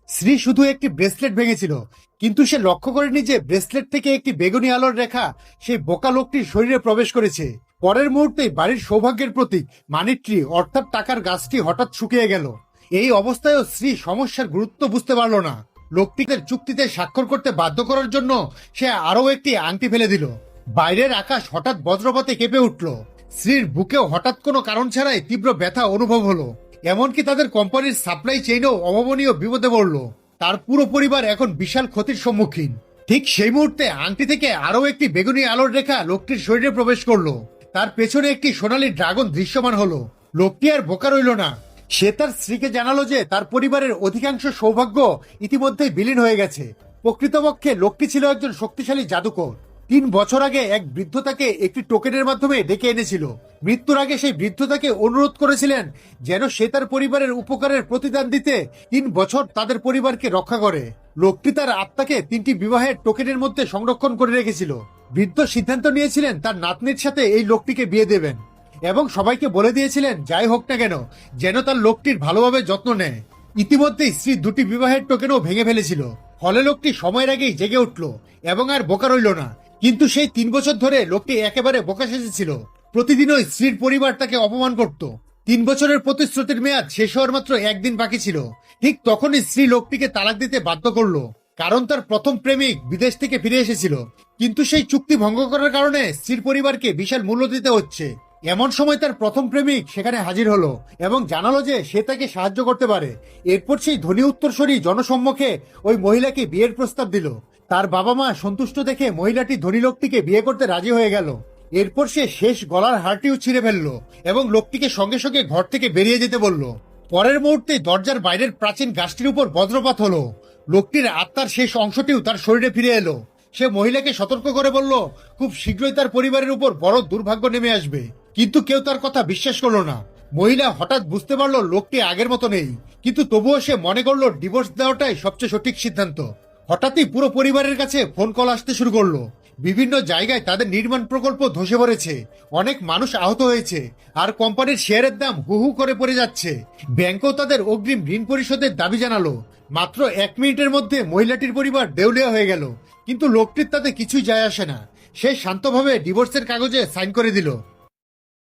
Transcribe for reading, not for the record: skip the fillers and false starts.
শ্রী শুধু একটি ব্রেসলেট ভেঙেছিল, কিন্তু সে লক্ষ্য করেনি যে ব্রেসলেট থেকে একটি বেগুনি আলোর রেখা সেই বোকা লোকটির শরীরে প্রবেশ করেছে। পরের মুহূর্তেই বাড়ির সৌভাগ্যের প্রতীক মানি ট্রি অর্থাৎ টাকার গাছটি হঠাৎ শুকিয়ে গেল। এই অবস্থায়ও শ্রী সমস্যার গুরুত্ব বুঝতে পারল না। লোকটিকে চুক্তিতে স্বাক্ষর করতে বাধ্য করার জন্য সে আরও একটি আংটি ফেলে দিল। বাইরের আকাশ হঠাৎ বজ্রপাতে কেঁপে উঠল। শ্রীর বুকেও হঠাৎ কোনো কারণ ছাড়াই তীব্র ব্যথা অনুভব হলো। এমনকি তাদের কোম্পানির সাপ্লাই চেইনও অভাবনীয় বিপদে পড়ল। তার পুরো পরিবার এখন বিশাল ক্ষতির সম্মুখীন। ঠিক সেই মুহূর্তে আংটি থেকে আরও একটি বেগুনি আলোর রেখা লোকটির শরীরে প্রবেশ করলো। তার পেছনে একটি সোনালী ড্রাগন দৃশ্যমান হলো। লোকটি আর বোকা রইল না। সে তার স্ত্রীকে জানালো যে তার পরিবারের অধিকাংশ সৌভাগ্য ইতিমধ্যেই বিলীন হয়ে গেছে। প্রকৃতপক্ষে লোকটি ছিল একজন শক্তিশালী জাদুকর। 3 বছর আগে এক বৃদ্ধ তাকে একটি টোকেনের মাধ্যমে ডেকে এনেছিল। মৃত্যুর আগে সেই বৃদ্ধ তাকে অনুরোধ করেছিলেন যেন সে তার পরিবারের উপকারের প্রতিদান দিতে 3 বছর তাদের পরিবারকে রক্ষা করে। লোকটি তার আত্মাকে 3টি বিবাহের টোকেনের মধ্যে সংরক্ষণ করে রেখেছিল। বৃদ্ধ সিদ্ধান্ত নিয়েছিলেন তার নাতনির সাথে এই লোকটিকে বিয়ে দেবেন এবং সবাইকে বলে দিয়েছিলেন যাই হোক না কেন যেন তার লোকটির ভালোভাবে যত্ন নেয়। ইতিমধ্যেই স্ত্রী 2টি বিবাহের টোকেনও ভেঙে ফেলেছিল। ফলে লোকটি সময়ের আগেই জেগে উঠল এবং আর বোকা রইল না। কিন্তু সেই 3 বছর ধরে লোকটি একেবারে বোকা সেজেছিল। প্রতিদিনই স্ত্রীর পরিবার তাকে অপমান করত। 3 বছরের প্রতিশ্রুতির মেয়াদ শেষ হওয়ার মাত্র একদিন বাকি ছিল। ঠিক তখনই স্ত্রী লোকটিকে তালাক দিতে বাধ্য করলো, কারণ তার প্রথম প্রেমিক বিদেশ থেকে ফিরে এসেছিল। কিন্তু সেই চুক্তি ভঙ্গ করার কারণে স্ত্রীর পরিবারকে বিশাল মূল্য দিতে হচ্ছে। এমন সময় তার প্রথম প্রেমিক সেখানে হাজির হলো এবং জানালো যে সে তাকে সাহায্য করতে পারে। এরপর সেই ধনী উত্তরসূরি জনসম্মুখে ওই মহিলাকে বিয়ের প্রস্তাব দিল। তার বাবা মা সন্তুষ্ট দেখে মহিলাটি ধনী লোকটিকে বিয়ে করতে রাজি হয়ে গেল। এরপর সে শেষ গলার হারটিও ছিঁড়ে ফেললো এবং লোকটিকে সঙ্গে সঙ্গে ঘর থেকে বেরিয়ে যেতে বলল। পরের মুহূর্তে দরজার বাইরের প্রাচীন গাছটির উপর বজ্রপাত হলো। লোকটির আত্মার শেষ অংশটিও তার শরীরে ফিরে এলো। সে মহিলাকে সতর্ক করে বলল খুব শীঘ্রই তার পরিবারের উপর বড় দুর্ভাগ্য নেমে আসবে। কিন্তু কেউ তার কথা বিশ্বাস করলো না। মহিলা হঠাৎ বুঝতে পারলো লোকটি আগের মতো নেই, কিন্তু তবুও সে মনে করলো ডিভোর্স দেওয়াটাই সবচেয়ে সঠিক সিদ্ধান্ত। হঠাৎই পুরো পরিবারের কাছে ফোন কল আসতে শুরু করলো। বিভিন্ন জায়গায় তাদের নির্মাণ প্রকল্প ধসে পড়েছে, অনেক মানুষ আহত হয়েছে, আর কোম্পানির শেয়ারের দাম হু হু করে পড়ে যাচ্ছে। ব্যাংকও তাদের অগ্রিম ঋণ পরিশোধের দাবি জানালো। মাত্র 1 মিনিটের মধ্যে মহিলাটির পরিবার দেউলিয়া হয়ে গেল। কিন্তু লোকটির তাতে কিছুই যায় আসে না। সে শান্তভাবে ডিভোর্সের কাগজে সাইন করে দিল।